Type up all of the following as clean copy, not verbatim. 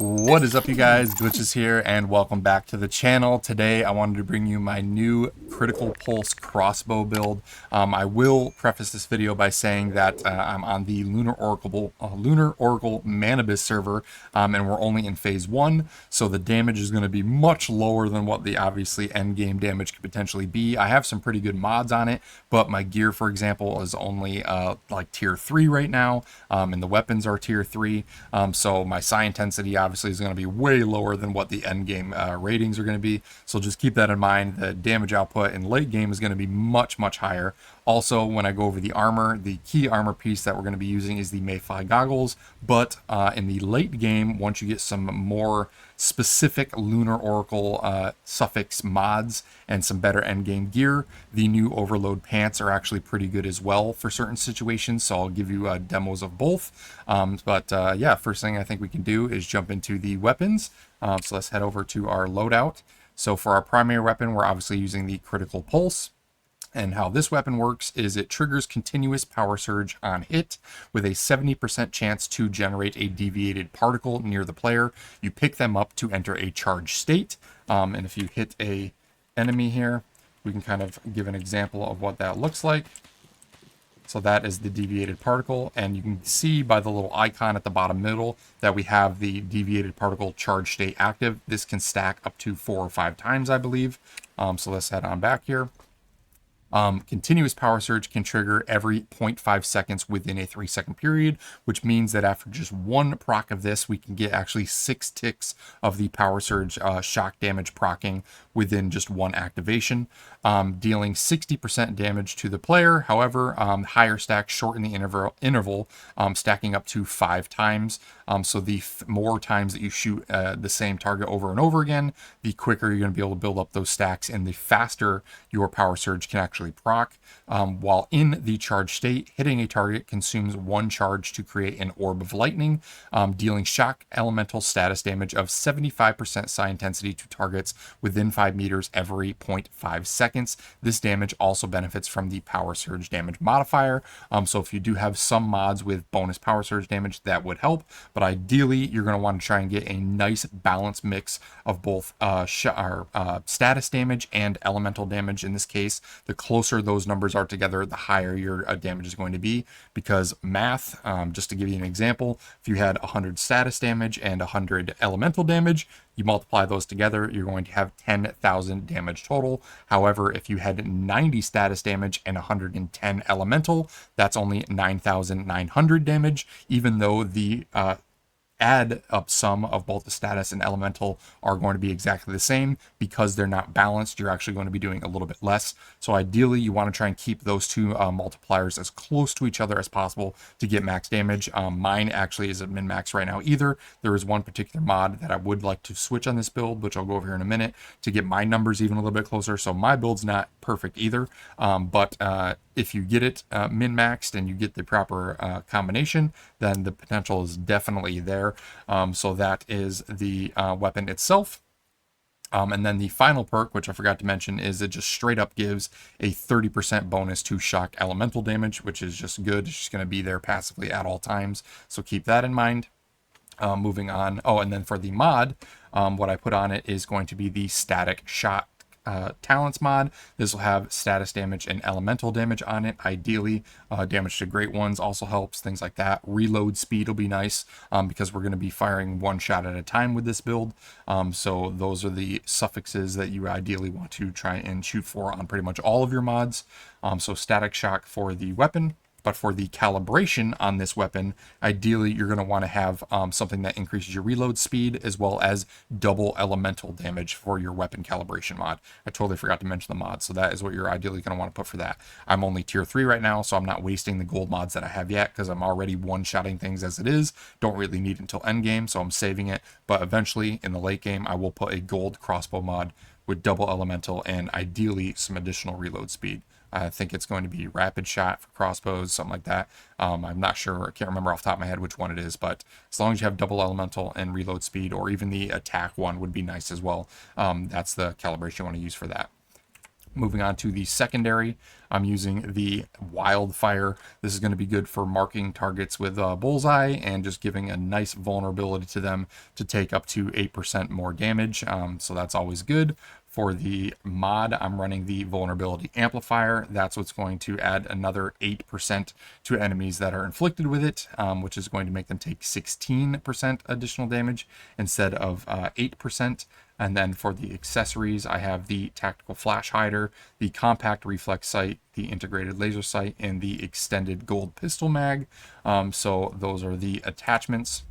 What is up, you guys? Glitches here, and welcome back to the channel. Today I wanted to bring you my new Critical Pulse crossbow build. I will preface this video by saying that I'm on the Lunar Oracle Manibus server, and we're only in phase 1, so the damage is going to be much lower than what the obviously end game damage could potentially be. I have some pretty good mods on it, but my gear, for example, is only like tier 3 right now, and the weapons are tier 3, so my psi intensity obviously is going to be way lower than what the end game ratings are going to be. So just keep that in mind. The damage output in late game is going to be much higher. Also, when I go over the armor, the key armor piece that we're going to be using is the Mayfly goggles. But in the late game, once you get some more specific Lunar Oracle suffix mods and some better end game gear, the new Overload pants are actually pretty good as well for certain situations. So I'll give you demos of both. Yeah, first thing I think we can do is jump into the weapons. So let's head over to our loadout. So for our primary weapon, we're obviously using the Critical Pulse. And how this weapon works is it triggers continuous power surge on hit with a 70% chance to generate a deviated particle near the player. You pick them up to enter a charged state. And if you hit a enemy here, we can kind of give an example of what that looks like. So that is the deviated particle, and you can see by the little icon at the bottom middle that we have the deviated particle charge state active. This can stack up to 4 or 5 times, I believe. So let's head on back here. Continuous power surge can trigger every 0.5 seconds within a 3-second period, which means that after just one proc of this, we can get actually 6 ticks of the power surge shock damage procking within just one activation, dealing 60% damage to the player. However, higher stacks shorten the interval, stacking up to 5 times. So the more times that you shoot the same target over and over again, the quicker you're going to be able to build up those stacks, and the faster your power surge can actually proc. While in the charge state, hitting a target consumes 1 charge to create an orb of lightning, dealing shock elemental status damage of 75% psi intensity to targets within 5 meters every 0.5 seconds. This damage also benefits from the power surge damage modifier. So if you do have some mods with bonus power surge damage, that would help. But ideally, you're going to want to try and get a nice balanced mix of both status damage and elemental damage. In this case, the closer those numbers are together, the higher your damage is going to be, because math, just to give you an example, if you had 100 status damage and 100 elemental damage, you multiply those together, you're going to have 10,000 damage total. However, if you had 90 status damage and 110 elemental, that's only 9,900 damage, even though the add up sum of both the status and elemental are going to be exactly the same. Because they're not balanced, you're actually going to be doing a little bit less. So ideally, you want to try and keep those two multipliers as close to each other as possible to get max damage. Mine actually isn't min max right now either. There is one particular mod that I would like to switch on this build, which I'll go over here in a minute, to get my numbers even a little bit closer. So my build's not perfect either, but if you get it min-maxed and you get the proper combination, then the potential is definitely there. So that is the weapon itself. And then the final perk, which I forgot to mention, is it just straight up gives a 30% bonus to shock elemental damage, which is just good. It's just going to be there passively at all times. So keep that in mind. Moving on. Oh, and then for the mod, what I put on it is going to be the static shot talents mod. This will have status damage and elemental damage on it. Ideally, damage to great ones also helps, things like that. Reload speed will be nice, because we're going to be firing 1 shot at a time with this build. So those are the suffixes that you ideally want to try and shoot for on pretty much all of your mods. So static shock for the weapon. But for the calibration on this weapon, ideally you're going to want to have something that increases your reload speed, as well as double elemental damage for your weapon calibration mod. I totally forgot to mention the mod, so that is what you're ideally going to want to put for that. I'm only tier 3 right now, so I'm not wasting the gold mods that I have yet, because I'm already one-shotting things as it is. Don't really need it until end game, so I'm saving it. But eventually, in the late game, I will put a gold crossbow mod with double elemental and ideally some additional reload speed. I think it's going to be rapid shot for crossbows, something like that. I'm not sure. I can't remember off the top of my head which one it is, but as long as you have double elemental and reload speed, or even the attack one would be nice as well. That's the calibration you want to use for that. Moving on to the secondary, I'm using the wildfire. This is going to be good for marking targets with bullseye and just giving a nice vulnerability to them to take up to 8% more damage. So that's always good. For the mod, I'm running the vulnerability amplifier. That's what's going to add another 8% to enemies that are inflicted with it, which is going to make them take 16% additional damage instead of 8%. And then for the accessories, I have the tactical flash hider, the compact reflex sight, the integrated laser sight, and the extended gold pistol mag. So those are the attachments.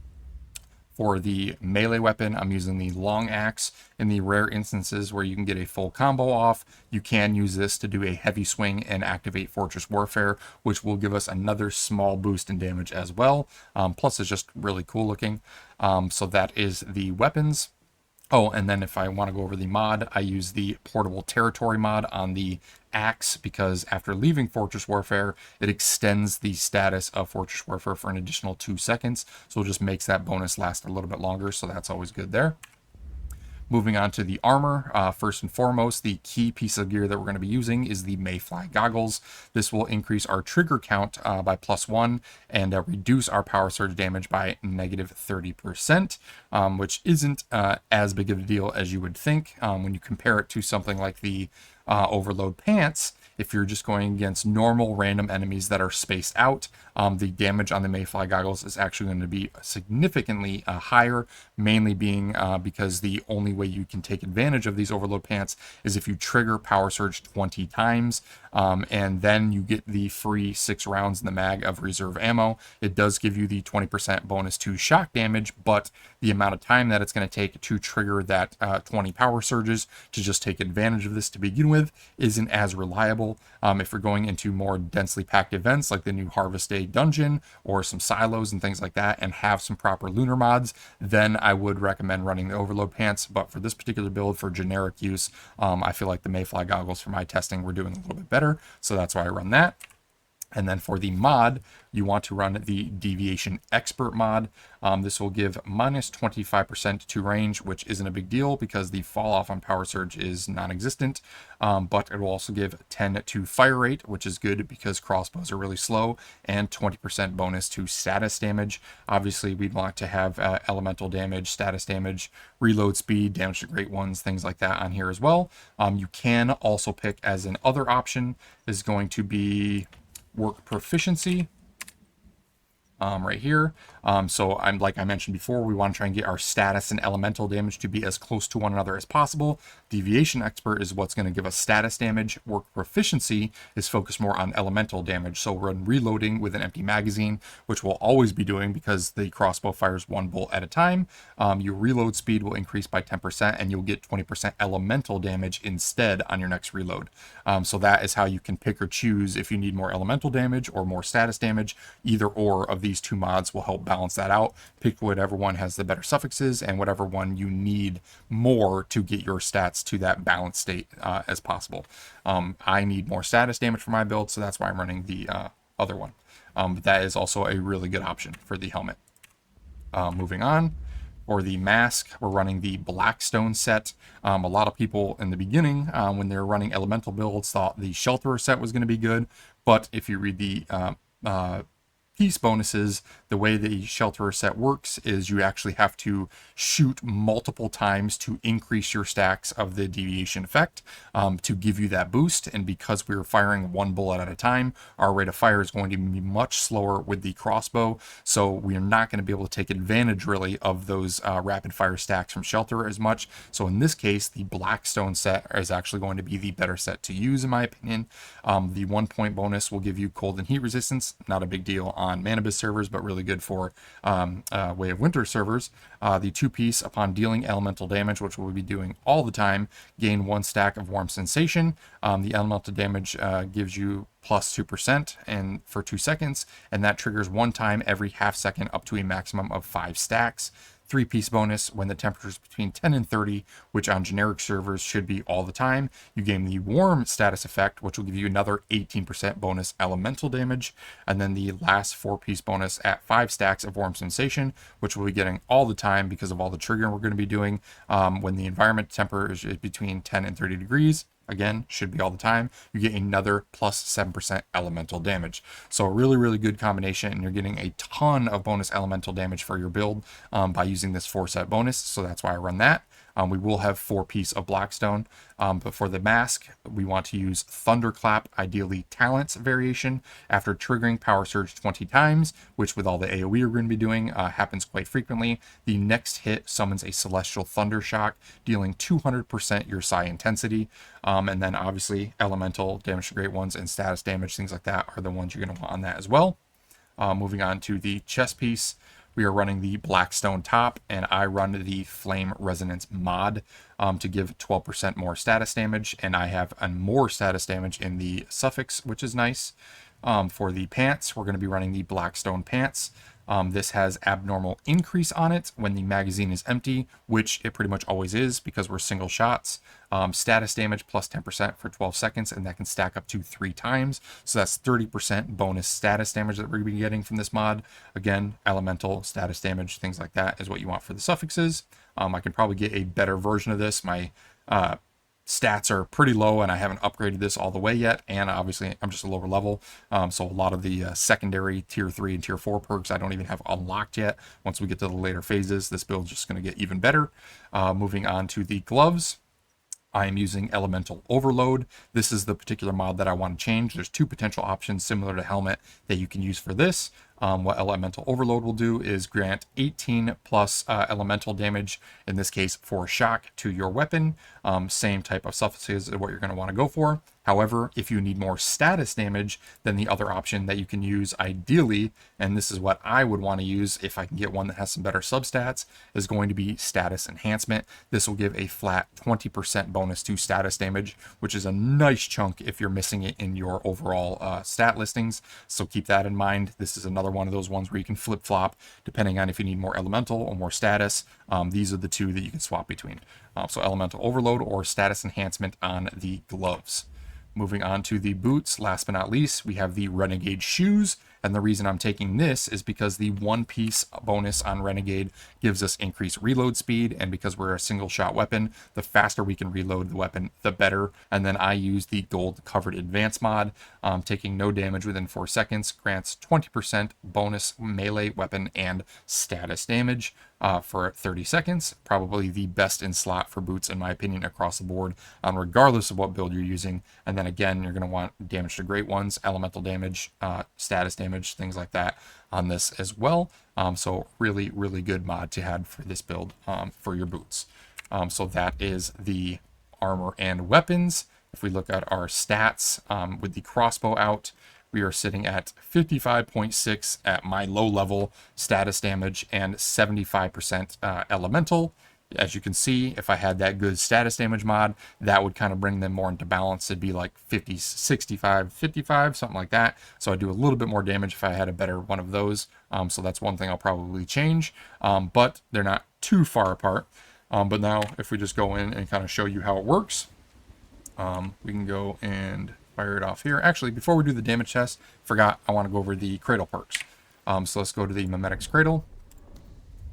For the melee weapon, I'm using the long axe. In the rare instances where you can get a full combo off, you can use this to do a heavy swing and activate Fortress Warfare, which will give us another small boost in damage as well. Plus, it's just really cool looking. So that is the weapons. Oh, and then if I want to go over the mod, I use the portable territory mod on the axe because after leaving Fortress Warfare, it extends the status of Fortress Warfare for an additional 2 seconds. So it just makes that bonus last a little bit longer. So that's always good there. Moving on to the armor, first and foremost, the key piece of gear that we're going to be using is the Mayfly goggles. This will increase our trigger count by +1 and reduce our power surge damage by -30%, which isn't as big of a deal as you would think when you compare it to something like the overload pants. If you're just going against normal random enemies that are spaced out, the damage on the Mayfly goggles is actually going to be significantly higher, mainly being because the only way you can take advantage of these overload pants is if you trigger power surge 20 times, and then you get the free 6 rounds in the mag of reserve ammo. It does give you the 20% bonus to shock damage, but the amount of time that it's going to take to trigger that 20 power surges to just take advantage of this to begin with isn't as reliable. If you're going into more densely packed events like the new Harvest Day dungeon or some silos and things like that and have some proper lunar mods, then I would recommend running the overload pants. But for this particular build, for generic use, I feel like the Mayfly goggles for my testing were doing a little bit better, so that's why I run that. And then for the mod, you want to run the Deviation Expert mod. This will give -25% to range, which isn't a big deal because the fall off on power surge is non-existent. But it will also give 10 to fire rate, which is good because crossbows are really slow, and 20% bonus to status damage. Obviously, we'd want to have elemental damage, status damage, reload speed, damage to great ones, things like that on here as well. You can also pick as an other option is going to be work proficiency. Right here. So like I mentioned before, we want to try and get our status and elemental damage to be as close to one another as possible. Deviation Expert is what's going to give us status damage. Work proficiency is focused more on elemental damage. So we're reloading with an empty magazine, which we'll always be doing because the crossbow fires 1 bolt at a time. Your reload speed will increase by 10% and you'll get 20% elemental damage instead on your next reload. So that is how you can pick or choose if you need more elemental damage or more status damage. Either or of these 2 mods will help balance that out. Pick whatever one has the better suffixes and whatever one you need more to get your stats to that balanced state as possible. I need more status damage for my build, so that's why I'm running the other one. But that is also a really good option for the helmet. Moving on. For the mask, we're running the Blackstone set. A lot of people in the beginning, when they were running elemental builds, thought the Shelterer set was going to be good. But if you read the piece bonuses, the way the Shelterer set works is you actually have to shoot multiple times to increase your stacks of the deviation effect to give you that boost. And because we were firing 1 bullet at a time, our rate of fire is going to be much slower with the crossbow. So we are not going to be able to take advantage really of those rapid fire stacks from Shelterer as much. So in this case, the Blackstone set is actually going to be the better set to use in my opinion. The 1 point bonus will give you cold and heat resistance. Not a big deal on Manabus servers, but really good for Way of Winter servers. The 2-piece, upon dealing elemental damage, which we'll be doing all the time, gain 1 stack of Warm Sensation. The elemental damage gives you +2% and for 2 seconds, and that triggers 1 time every half second up to a maximum of 5 stacks. 3-piece bonus when the temperature is between 10 and 30, which on generic servers should be all the time. You gain the warm status effect, which will give you another 18% bonus elemental damage. And then the last 4-piece bonus at 5 stacks of warm sensation, which we'll be getting all the time because of all the triggering we're going to be doing when the environment temperature is between 10 and 30 degrees. again, should be all the time, you get another plus 7% elemental damage. So a really, really good combination, and you're getting a ton of bonus elemental damage for your build by using this 4-set bonus, so that's why I run that. We will have 4 pieces of Blackstone, but for the mask, we want to use Thunderclap, ideally Talents variation, after triggering Power Surge 20 times, which with all the AoE we're going to be doing happens quite frequently. The next hit summons a Celestial Thunder Shock, dealing 200% your psi intensity, and then obviously Elemental damage to Great Ones and status damage, things like that are the ones you're going to want on that as well. Moving on to the chest piece, we are running the Blackstone top, and I run the Flame Resonance mod to give 12% more status damage, and I have more status damage in the suffix, which is nice. For the pants, we're going to be running the Blackstone pants. This has abnormal increase on it when the magazine is empty, which it pretty much always is because we're single shots. Status damage plus 10% for 12 seconds, and that can stack up to 3 times. So that's 30% bonus status damage that we're going to be getting from this mod. Again, elemental, status damage, things like that is what you want for the suffixes. I can probably get a better version of this. My stats are pretty low and I haven't upgraded this all the way yet, and obviously I'm just a lower level, so a lot of the secondary tier 3 and tier 4 perks I don't even have unlocked yet. Once we get to the later phases, this build is just going to get even better. Moving on to the gloves, I am using Elemental Overload. This is the particular mod that I want to change. There's 2 potential options similar to Helmet that you can use for this. What Elemental Overload will do is grant 18 plus elemental damage, in this case for shock, to your weapon. Same type of suffixes is what you're going to want to go for. However, if you need more status damage, then the other option that you can use ideally, and this is what I would want to use if I can get one that has some better substats, is going to be Status Enhancement. This will give a flat 20% bonus to status damage, which is a nice chunk if you're missing it in your overall stat listings. So keep that in mind. This is another one of those ones where you can flip-flop depending on if you need more elemental or more status. These are the 2 that you can swap between. So Elemental Overload or Status Enhancement on the gloves. Moving on to the boots, last but not least, we have the Renegade shoes. And the reason I'm taking this is because the 1-piece bonus on Renegade gives us increased reload speed, and because we're a single shot weapon, the faster we can reload the weapon, the better. And then I use the gold covered advance mod. Taking no damage within 4 seconds grants 20% bonus melee weapon and status damage for 30 seconds. Probably the best in slot for boots in my opinion across the board, regardless of what build you're using. And then again, you're going to want damage to Great Ones, elemental damage, status damage, things like that on this as well. So really, really good mod to have for this build for your boots. So that is the armor and weapons. If we look at our stats with the crossbow out, we are sitting at 55.6 at my low level status damage and 75% elemental. As you can see, if I had that good status damage mod, that would kind of bring them more into balance. It'd be like 50, 65, 55, something like that. So I do a little bit more damage if I had a better one of those. So that's one thing I'll probably change, but they're not too far apart. But now if we just go in and kind of show you how it works, we can go and fire it off here. Actually, before we do the damage test, forgot I want to go over the Cradle Perks. So let's go to the Mimetic's Cradle.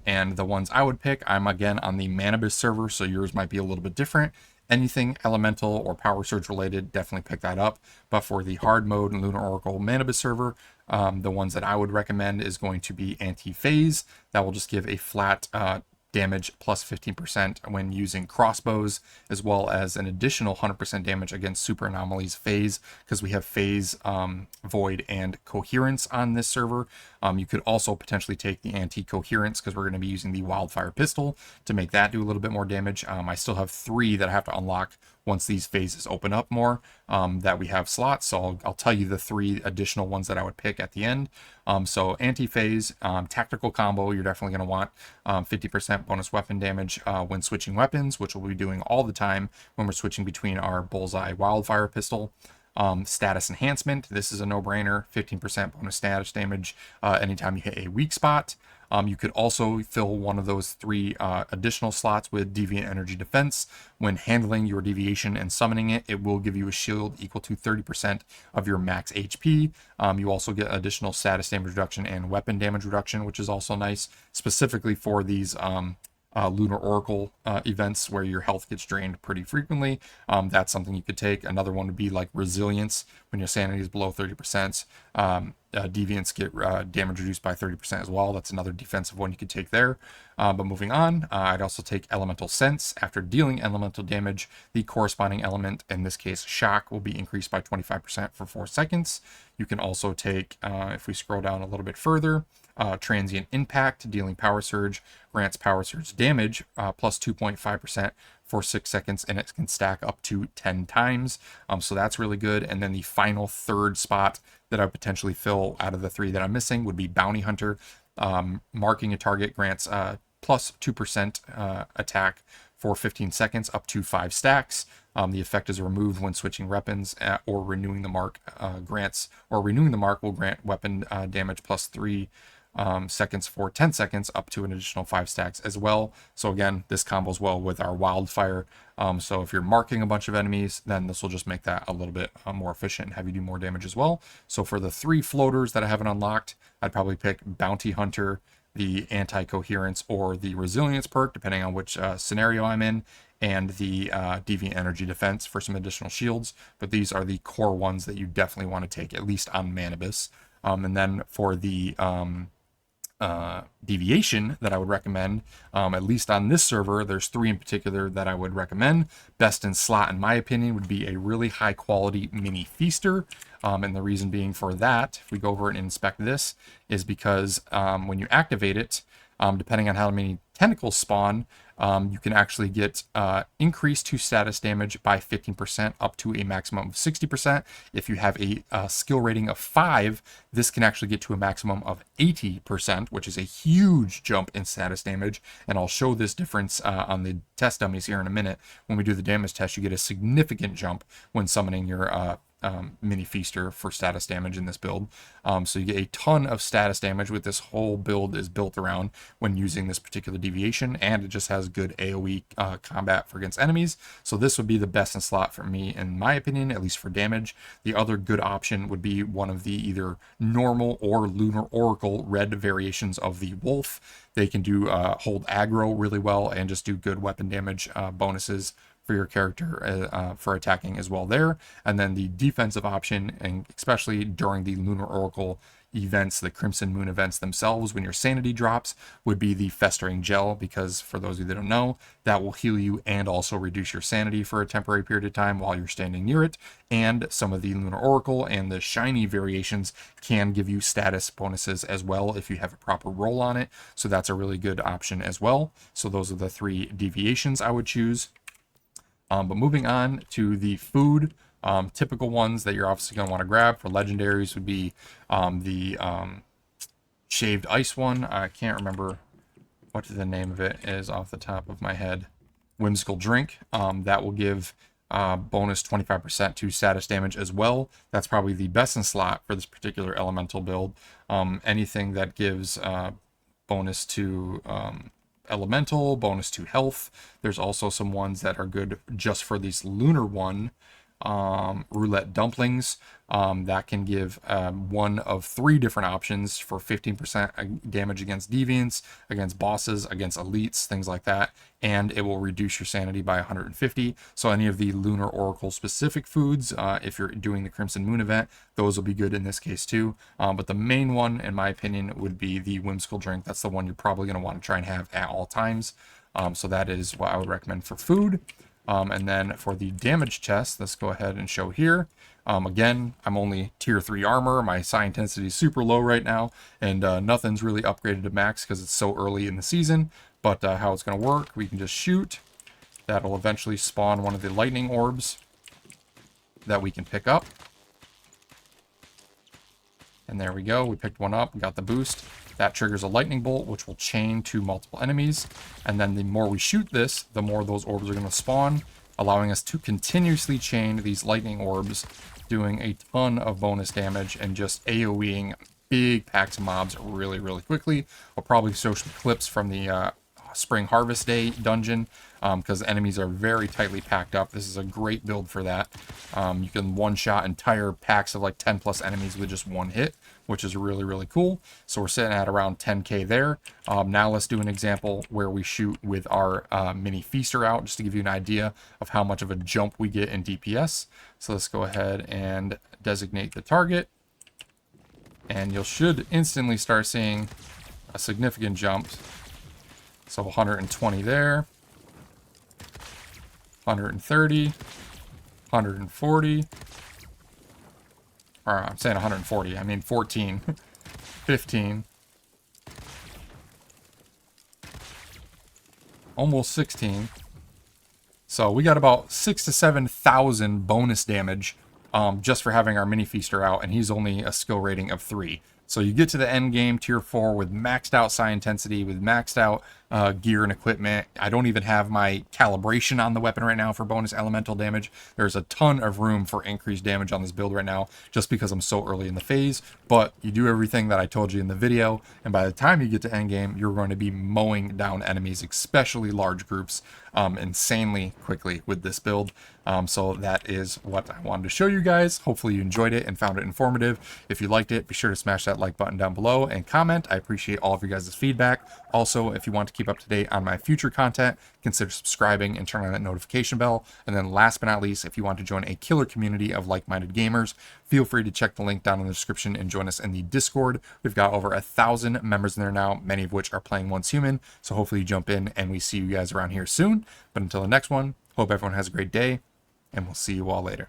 And the ones I would pick, I'm again on the Manibus server, so yours might be a little bit different. Anything elemental or power surge related, definitely pick that up. But for the hard mode and Lunar Oracle Manibus server, the ones that I would recommend is going to be Anti-Phase. That will just give a flat damage plus 15% when using crossbows, as well as an additional 100% damage against Super Anomalies Phase, because we have Phase, Void, and Coherence on this server. You could also potentially take the Anti-Coherence, because we're going to be using the Wildfire Pistol to make that do a little bit more damage. I still have 3 that I have to unlock once these phases open up more, that we have slots. So I'll tell you the 3 additional ones that I would pick at the end. So Anti-Phase, Tactical Combo, you're definitely going to want 50% bonus weapon damage when switching weapons, which we'll be doing all the time when we're switching between our Bullseye Wildfire Pistol. Status Enhancement, this is a no-brainer, 15% bonus status damage anytime you hit a weak spot. You could also fill one of those 3 additional slots with Deviant Energy Defense. When handling your deviation and summoning it, it will give you a shield equal to 30% of your max HP. You also get additional status damage reduction and weapon damage reduction, which is also nice, specifically for these Lunar Oracle events where your health gets drained pretty frequently. That's something you could take. Another one would be like Resilience when your sanity is below 30%. Deviants get damage reduced by 30% as well. That's another defensive one you could take there. But moving on, I'd also take Elemental Sense. After dealing elemental damage, the corresponding element, in this case shock, will be increased by 25% for 4 seconds. You can also take, if we scroll down a little bit further, Transient Impact, dealing Power Surge, grants Power Surge damage plus 2.5% for 6 seconds, and it can stack up to 10 times. So that's really good. And then the final third spot that I would potentially fill out of the 3 that I'm missing would be Bounty Hunter. Marking a target grants plus 2% attack for 15 seconds up to 5 stacks. The effect is removed when switching weapons or renewing the mark renewing the mark will grant weapon damage plus 3 seconds for 10 seconds up to an additional 5 stacks as well. So again, this combos well with our wildfire. So if you're marking a bunch of enemies, then this will just make that a little bit more efficient and have you do more damage as well. So for the 3 floaters that I haven't unlocked, I'd probably pick Bounty Hunter, the Anti-Coherence, or the Resilience perk, depending on which scenario I'm in, and the Deviant Energy Defense for some additional shields. But these are the core ones that you definitely want to take, at least on Manibus. And then for the deviation that I would recommend, at least on this server, there's 3 in particular that I would recommend. Best in slot, in my opinion, would be a really high quality mini feaster. And the reason being for that, if we go over and inspect this, is because when you activate it, depending on how many tentacles spawn, you can actually get increased to status damage by 15% up to a maximum of 60%. If you have a skill rating of 5, this can actually get to a maximum of 80%, which is a huge jump in status damage. And I'll show this difference on the test dummies here in a minute. When we do the damage test, you get a significant jump when summoning your mini feaster for status damage in this build. So you get a ton of status damage with this whole build is built around when using this particular deviation, and it just has good AoE combat for against enemies. So this would be the best in slot for me, in my opinion, at least for damage. The other good option would be one of the either normal or Lunar Oracle red variations of the Wolf. They can do hold aggro really well and just do good weapon damage bonuses for your character for attacking as well there. And then the defensive option, and especially during the Lunar Oracle events, the Crimson Moon events themselves, when your sanity drops, would be the Festering Gel, because for those of you that don't know, that will heal you and also reduce your sanity for a temporary period of time while you're standing near it. And some of the Lunar Oracle and the shiny variations can give you status bonuses as well if you have a proper roll on it. So that's a really good option as well. So those are the 3 deviations I would choose. But moving on to the food, typical ones that you're obviously going to want to grab for legendaries would be the shaved ice one. I can't remember what the name of it is off the top of my head. Whimsical Drink. That will give bonus 25% to status damage as well. That's probably the best in slot for this particular elemental build. Anything that gives bonus to elemental, bonus to health. There's also some ones that are good just for this lunar one. Roulette Dumplings, that can give one of 3 different options for 15% damage against deviants, against bosses, against elites, things like that, and it will reduce your sanity by 150. So any of the Lunar Oracle specific foods, if you're doing the Crimson Moon event, those will be good in this case too. But the main one, in my opinion, would be the Whimsical Drink. That's the one you're probably going to want to try and have at all times. So that is what I would recommend for food. And then for the damage chest, let's go ahead and show here. Again, I'm only tier 3 armor. My psi intensity is super low right now, and nothing's really upgraded to max because it's so early in the season. But how it's going to work, we can just shoot. That'll eventually spawn one of the lightning orbs that we can pick up. And there we go. We picked one up, got the boost. That triggers a lightning bolt, which will chain to multiple enemies. And then the more we shoot this, the more those orbs are going to spawn, allowing us to continuously chain these lightning orbs, doing a ton of bonus damage and just AoEing big packs of mobs really, really quickly. I'll probably show some clips from the Spring Harvest Day dungeon, because enemies are very tightly packed up. This is a great build for that. You can one-shot entire packs of like 10 plus enemies with just one hit, which is really, really cool. So we're sitting at around 10k there. Now let's do an example where we shoot with our mini feaster out, just to give you an idea of how much of a jump we get in DPS. So let's go ahead and designate the target, and you should instantly start seeing a significant jump. So 120 there, 130, 140, or I'm saying 140, I mean 14, 15, almost 16. So we got about 6,000 to 7,000 bonus damage just for having our mini feaster out, and he's only a skill rating of 3. So you get to the end game, tier 4, with maxed out psi intensity, with maxed out gear and equipment. I don't even have my calibration on the weapon right now for bonus elemental damage. There's a ton of room for increased damage on this build right now, just because I'm so early in the phase. But you do everything that I told you in the video, and by the time you get to end game, you're going to be mowing down enemies, especially large groups, insanely quickly with this build. So that is what I wanted to show you guys. Hopefully you enjoyed it and found it informative. If you liked it, be sure to smash that like button down below and comment. I appreciate all of you guys' feedback. Also, if you want to keep up to date on my future content, consider subscribing and turn on that notification bell. And then last but not least, if you want to join a killer community of like-minded gamers, feel free to check the link down in the description and join us in the Discord. We've got over 1,000 members in there now, many of which are playing Once Human. So hopefully you jump in and we see you guys around here soon. But until the next one, hope everyone has a great day, and we'll see you all later.